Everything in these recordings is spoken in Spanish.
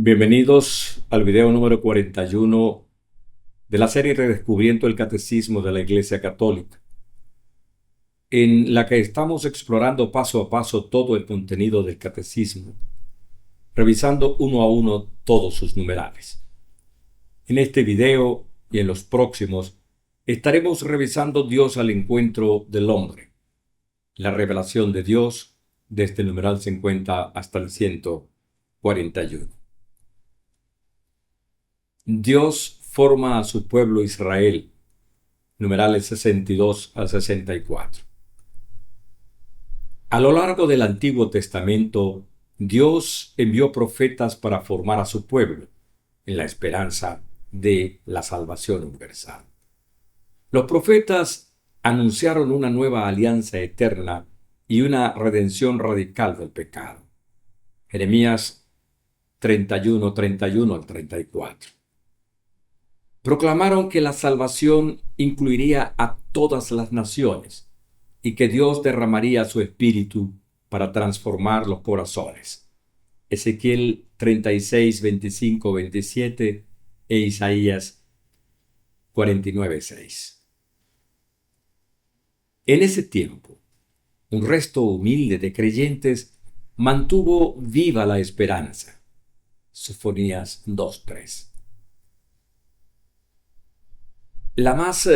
Bienvenidos al video número 41 de la serie Redescubriendo el Catecismo de la Iglesia Católica, en la que estamos explorando paso a paso todo el contenido del Catecismo, revisando uno a uno todos sus numerales. En este video y en los próximos estaremos revisando Dios al encuentro del hombre, la revelación de Dios desde el numeral 50 hasta el 141. Dios forma a su pueblo Israel, numerales 62 al 64. A lo largo del Antiguo Testamento, Dios envió profetas para formar a su pueblo, en la esperanza de la salvación universal. Los profetas anunciaron una nueva alianza eterna y una redención radical del pecado. Jeremías 31 al 34. Proclamaron que la salvación incluiría a todas las naciones y que Dios derramaría su espíritu para transformar los corazones. Ezequiel 36, 25, 27 e Isaías 49, 6. En ese tiempo, un resto humilde de creyentes mantuvo viva la esperanza. Sofonías 2:3. La más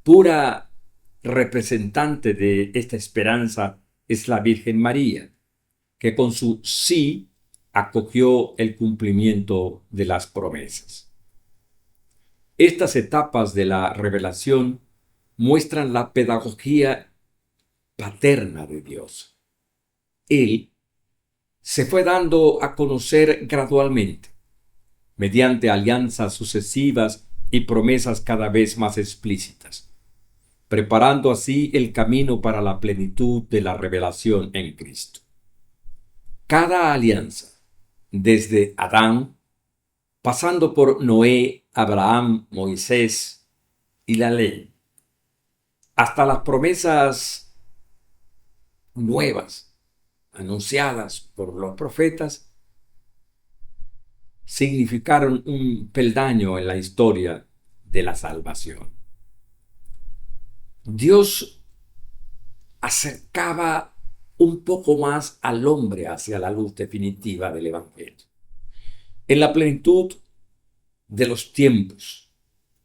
pura representante de esta esperanza es la Virgen María, que con su sí acogió el cumplimiento de las promesas. Estas etapas de la revelación muestran la pedagogía paterna de Dios. Él se fue dando a conocer gradualmente, mediante alianzas sucesivas y promesas cada vez más explícitas, preparando así el camino para la plenitud de la revelación en Cristo. Cada alianza, desde Adán, pasando por Noé, Abraham, Moisés y la ley, hasta las promesas nuevas anunciadas por los profetas, significaron un peldaño en la historia de la salvación. Dios acercaba un poco más al hombre hacia la luz definitiva del Evangelio. En la plenitud de los tiempos,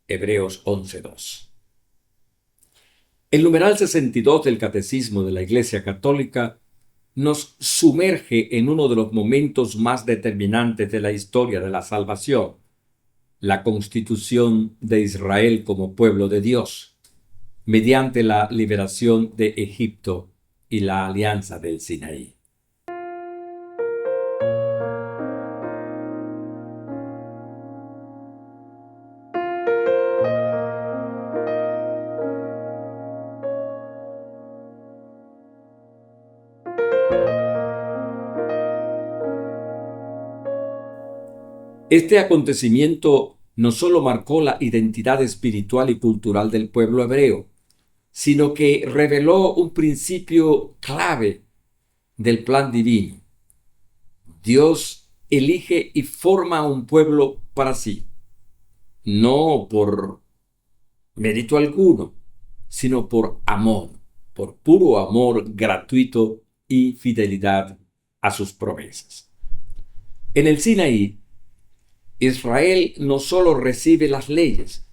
Hebreos 11:2. El numeral 62 del Catecismo de la Iglesia Católica nos sumerge en uno de los momentos más determinantes de la historia de la salvación, la constitución de Israel como pueblo de Dios, mediante la liberación de Egipto y la alianza del Sinaí. Este acontecimiento no solo marcó la identidad espiritual y cultural del pueblo hebreo, sino que reveló un principio clave del plan divino. Dios elige y forma a un pueblo para sí, no por mérito alguno, sino por amor, por puro amor gratuito y fidelidad a sus promesas. En el Sinaí, Israel no solo recibe las leyes,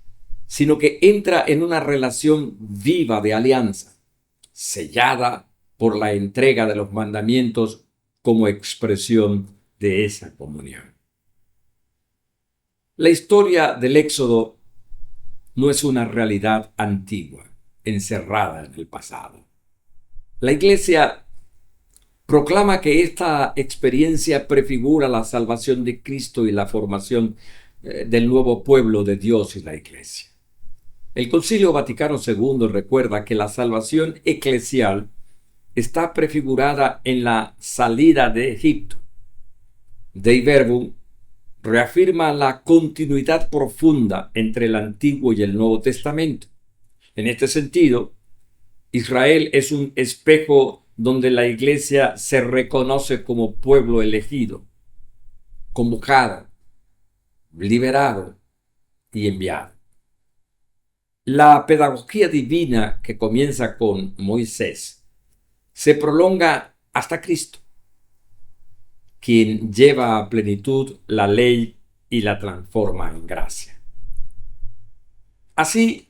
sino que entra en una relación viva de alianza, sellada por la entrega de los mandamientos como expresión de esa comunión. La historia del Éxodo no es una realidad antigua, encerrada en el pasado. La Iglesia proclama que esta experiencia prefigura la salvación de Cristo y la formación del nuevo pueblo de Dios y la Iglesia. El Concilio Vaticano II recuerda que la salvación eclesial está prefigurada en la salida de Egipto. Dei Verbum reafirma la continuidad profunda entre el Antiguo y el Nuevo Testamento. En este sentido, Israel es un espejo donde la Iglesia se reconoce como pueblo elegido, convocado, liberado y enviado. La pedagogía divina que comienza con Moisés se prolonga hasta Cristo, quien lleva a plenitud la ley y la transforma en gracia. Así,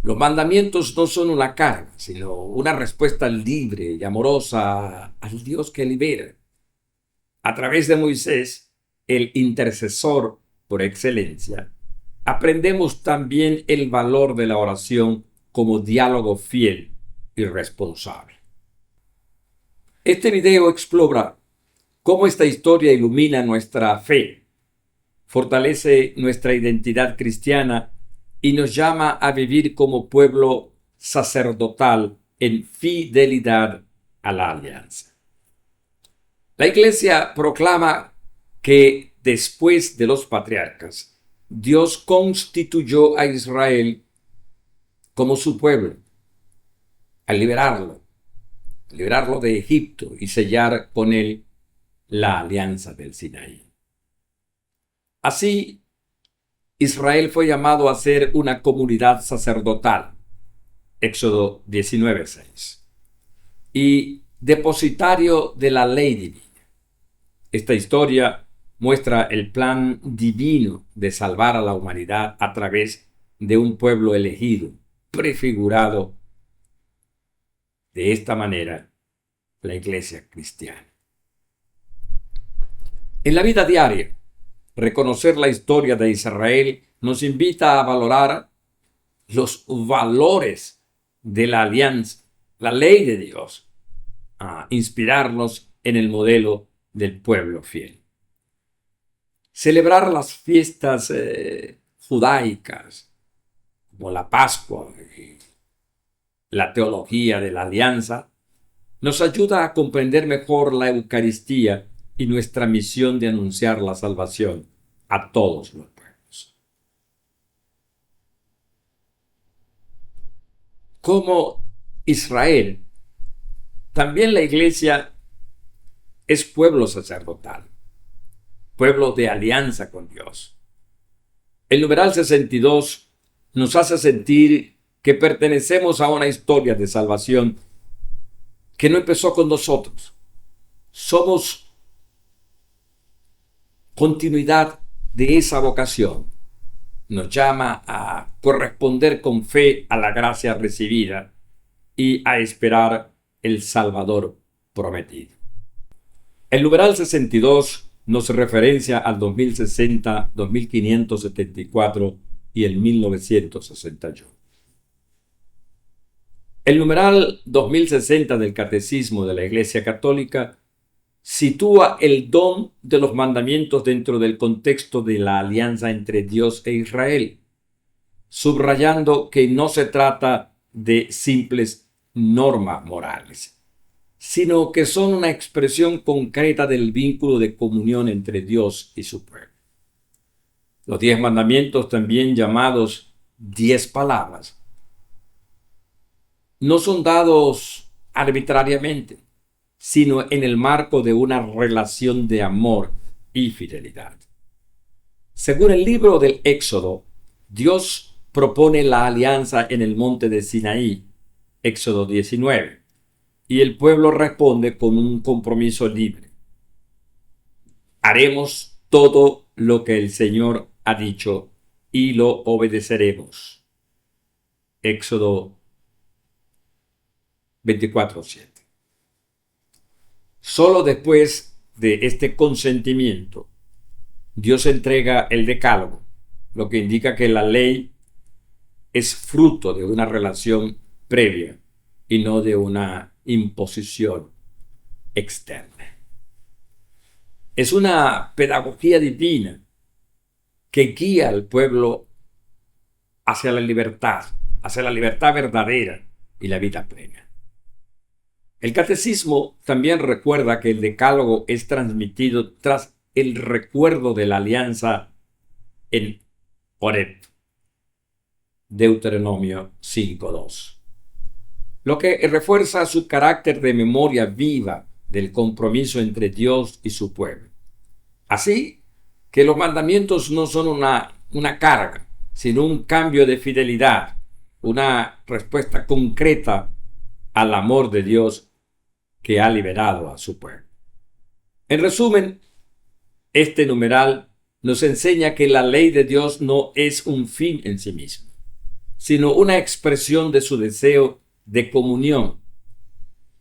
los mandamientos no son una carga, sino una respuesta libre y amorosa al Dios que libera. A través de Moisés, el intercesor por excelencia, aprendemos también el valor de la oración como diálogo fiel y responsable. Este video explora cómo esta historia ilumina nuestra fe, fortalece nuestra identidad cristiana y nos llama a vivir como pueblo sacerdotal en fidelidad a la alianza. La Iglesia proclama que después de los patriarcas, Dios constituyó a Israel como su pueblo, al liberarlo de Egipto y sellar con él la alianza del Sinaí. Así, Israel fue llamado a ser una comunidad sacerdotal, Éxodo 19:6, y depositario de la ley divina. Esta historia muestra el plan divino de salvar a la humanidad a través de un pueblo elegido, prefigurado de esta manera la Iglesia cristiana. En la vida diaria, reconocer la historia de Israel nos invita a valorar los valores de la alianza, la ley de Dios, a inspirarnos en el modelo del pueblo fiel. Celebrar las fiestas judaicas, como la Pascua y la teología de la alianza, nos ayuda a comprender mejor la Eucaristía y nuestra misión de anunciar la salvación a todos los pueblos. Como Israel, también la Iglesia es pueblo sacerdotal, pueblo de alianza con Dios. El numeral 62 nos hace sentir que pertenecemos a una historia de salvación que no empezó con nosotros. Somos continuidad de esa vocación. Nos llama a corresponder con fe a la gracia recibida y a esperar el Salvador prometido. El numeral 62 nos referencia al 2060, 2574 y el 1961. El numeral 2060 del Catecismo de la Iglesia Católica sitúa el don de los mandamientos dentro del contexto de la alianza entre Dios e Israel, subrayando que no se trata de simples normas morales, sino que son una expresión concreta del vínculo de comunión entre Dios y su pueblo. Los 10 mandamientos, también llamados 10 palabras, no son dados arbitrariamente, sino en el marco de una relación de amor y fidelidad. Según el libro del Éxodo, Dios propone la alianza en el monte de Sinaí, Éxodo 19. Y el pueblo responde con un compromiso libre. Haremos todo lo que el Señor ha dicho y lo obedeceremos. Éxodo 24:7. Solo después de este consentimiento, Dios entrega el decálogo, lo que indica que la ley es fruto de una relación previa y no de una imposición externa. Es una pedagogía divina que guía al pueblo hacia la libertad verdadera y la vida plena. El catecismo también recuerda que el decálogo es transmitido tras el recuerdo de la alianza en Horeb, Deuteronomio 5:2, lo que refuerza su carácter de memoria viva del compromiso entre Dios y su pueblo. Así que los mandamientos no son una carga, sino un cambio de fidelidad, una respuesta concreta al amor de Dios que ha liberado a su pueblo. En resumen, este numeral nos enseña que la ley de Dios no es un fin en sí mismo, sino una expresión de su deseo de comunión.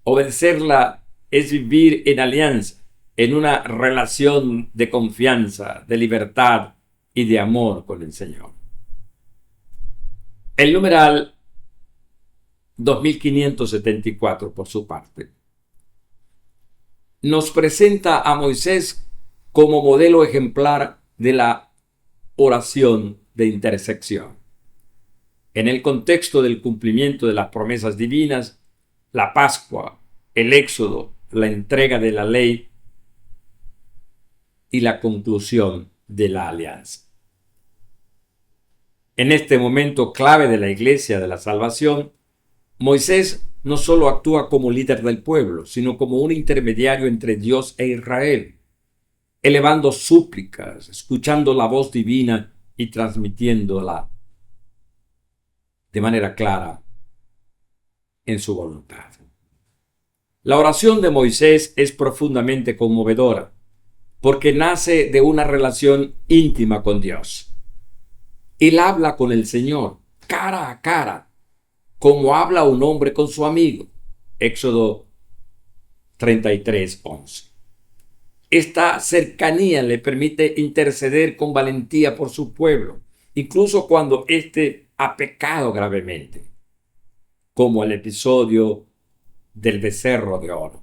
Obedecerla es vivir en alianza, en una relación de confianza, de libertad y de amor con el Señor. El numeral 2574, por su parte, nos presenta a Moisés como modelo ejemplar de la oración de intersección. En el contexto del cumplimiento de las promesas divinas, la Pascua, el Éxodo, la entrega de la ley y la conclusión de la alianza. En este momento clave de la Iglesia de la Salvación, Moisés no solo actúa como líder del pueblo, sino como un intermediario entre Dios e Israel, elevando súplicas, escuchando la voz divina y transmitiéndola de manera clara en su voluntad. La oración de Moisés es profundamente conmovedora, porque nace de una relación íntima con Dios. Él habla con el Señor cara a cara, como habla un hombre con su amigo. Éxodo 33:11. Esta cercanía le permite interceder con valentía por su pueblo, incluso cuando éste ha pecado gravemente, como el episodio del becerro de oro.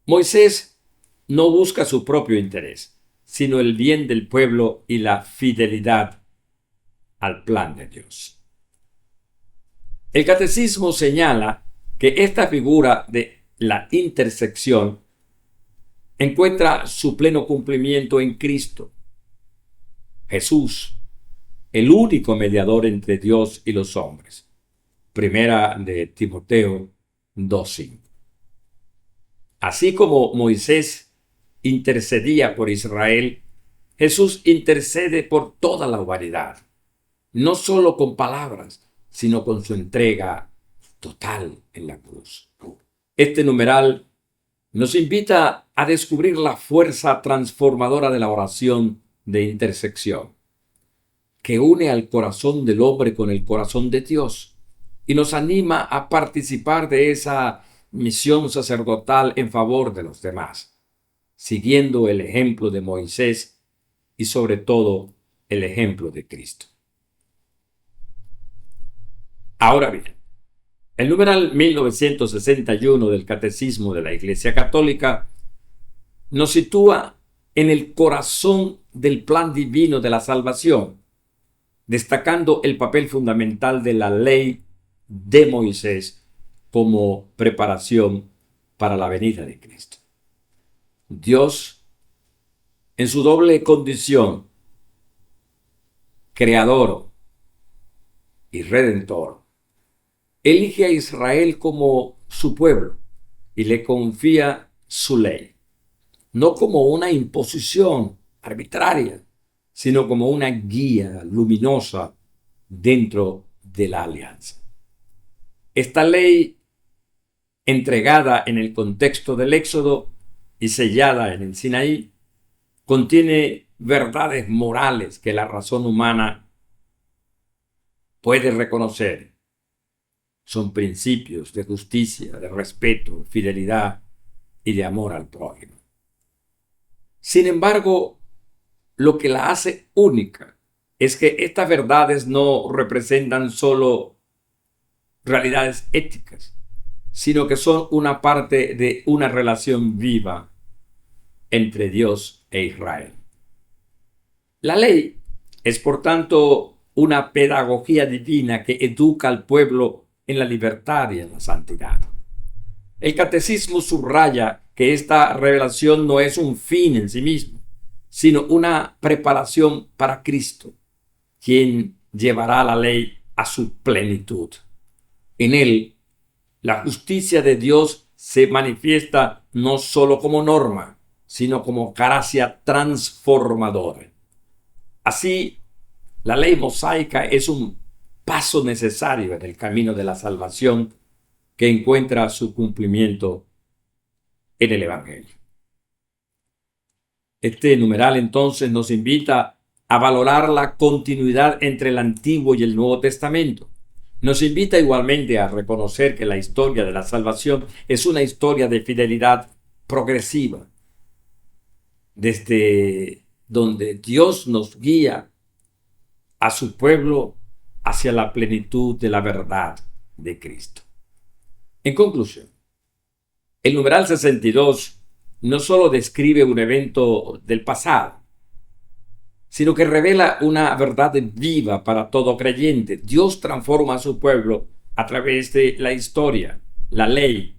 Moisés no busca su propio interés, sino el bien del pueblo y la fidelidad al plan de Dios. El catecismo señala que esta figura de la intersección encuentra su pleno cumplimiento en Cristo, Jesús, el único mediador entre Dios y los hombres. Primera de Timoteo 2:5. Así como Moisés intercedía por Israel, Jesús intercede por toda la humanidad, no solo con palabras, sino con su entrega total en la cruz. Este numeral nos invita a descubrir la fuerza transformadora de la oración de intersección, que une al corazón del hombre con el corazón de Dios y nos anima a participar de esa misión sacerdotal en favor de los demás, siguiendo el ejemplo de Moisés y sobre todo el ejemplo de Cristo. Ahora bien, el numeral 1961 del Catecismo de la Iglesia Católica nos sitúa en el corazón del plan divino de la salvación, destacando el papel fundamental de la ley de Moisés como preparación para la venida de Cristo. Dios, en su doble condición, creador y redentor, elige a Israel como su pueblo y le confía su ley, no como una imposición arbitraria, sino como una guía luminosa dentro de la alianza. Esta ley, entregada en el contexto del Éxodo y sellada en el Sinaí, contiene verdades morales que la razón humana puede reconocer. Son principios de justicia, de respeto, fidelidad y de amor al prójimo. Sin embargo, lo que la hace única es que estas verdades no representan solo realidades éticas, sino que son una parte de una relación viva entre Dios e Israel. La ley es, por tanto, una pedagogía divina que educa al pueblo en la libertad y en la santidad. El catecismo subraya que esta revelación no es un fin en sí mismo, sino una preparación para Cristo, quien llevará la ley a su plenitud. En él, la justicia de Dios se manifiesta no solo como norma, sino como gracia transformadora. Así, la ley mosaica es un paso necesario en el camino de la salvación que encuentra su cumplimiento en el Evangelio. Este numeral entonces nos invita a valorar la continuidad entre el Antiguo y el Nuevo Testamento. Nos invita igualmente a reconocer que la historia de la salvación es una historia de fidelidad progresiva, desde donde Dios nos guía a su pueblo hacia la plenitud de la verdad de Cristo. En conclusión, el numeral 62 no solo describe un evento del pasado, sino que revela una verdad viva para todo creyente. Dios transforma a su pueblo a través de la historia, la ley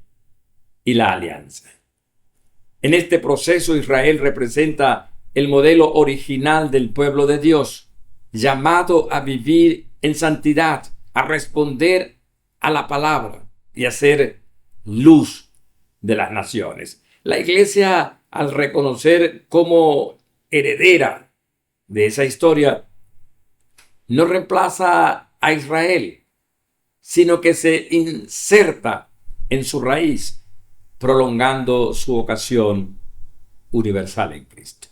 y la alianza. En este proceso, Israel representa el modelo original del pueblo de Dios, llamado a vivir en santidad, a responder a la palabra y a ser luz de las naciones. La Iglesia, al reconocer como heredera de esa historia, no reemplaza a Israel, sino que se inserta en su raíz, prolongando su vocación universal en Cristo.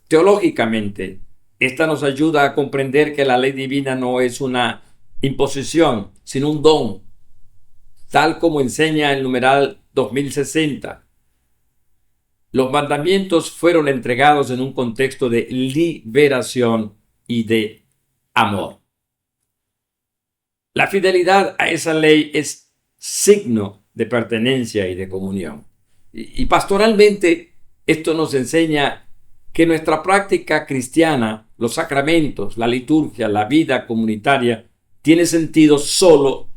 Teológicamente, esta nos ayuda a comprender que la ley divina no es una imposición, sino un don, tal como enseña el numeral 2060. Los mandamientos fueron entregados en un contexto de liberación y de amor. La fidelidad a esa ley es signo de pertenencia y de comunión. Y pastoralmente, esto nos enseña que nuestra práctica cristiana, los sacramentos, la liturgia, la vida comunitaria, tiene sentido solo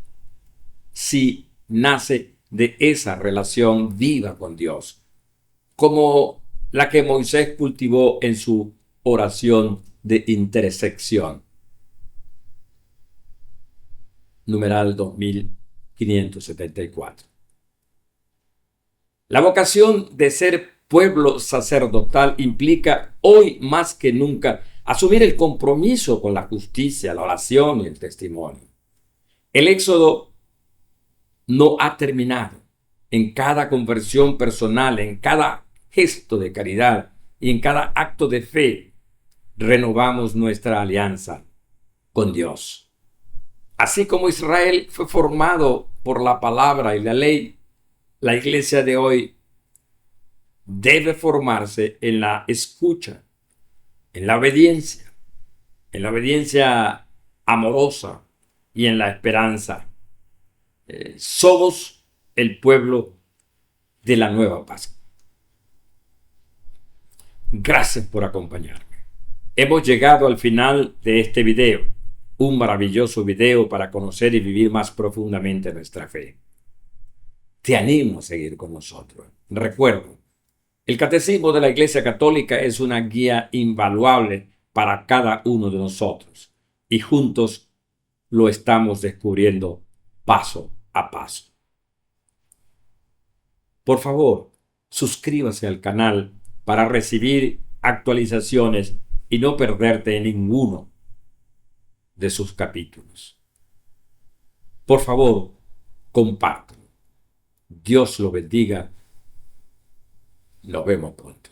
si nace de esa relación viva con Dios, como la que Moisés cultivó en su oración de intersección. Numeral 2574. La vocación de ser pueblo sacerdotal implica hoy más que nunca asumir el compromiso con la justicia, la oración y el testimonio. El éxodo no ha terminado. En cada conversión personal, en cada gesto de caridad y en cada acto de fe, renovamos nuestra alianza con Dios. Así como Israel fue formado por la palabra y la ley, la iglesia de hoy debe formarse en la escucha, en la obediencia amorosa y en la esperanza. Somos el pueblo de la nueva Pascua. Gracias por acompañarme. Hemos llegado al final de este video, un maravilloso video para conocer y vivir más profundamente nuestra fe. Te animo a seguir con nosotros. Recuerda, el Catecismo de la Iglesia Católica es una guía invaluable para cada uno de nosotros y juntos lo estamos descubriendo paso a paso. Por favor, suscríbase al canal para recibir actualizaciones y no perderte ninguno de sus capítulos. Por favor, compártelo. Dios lo bendiga. Nos vemos pronto.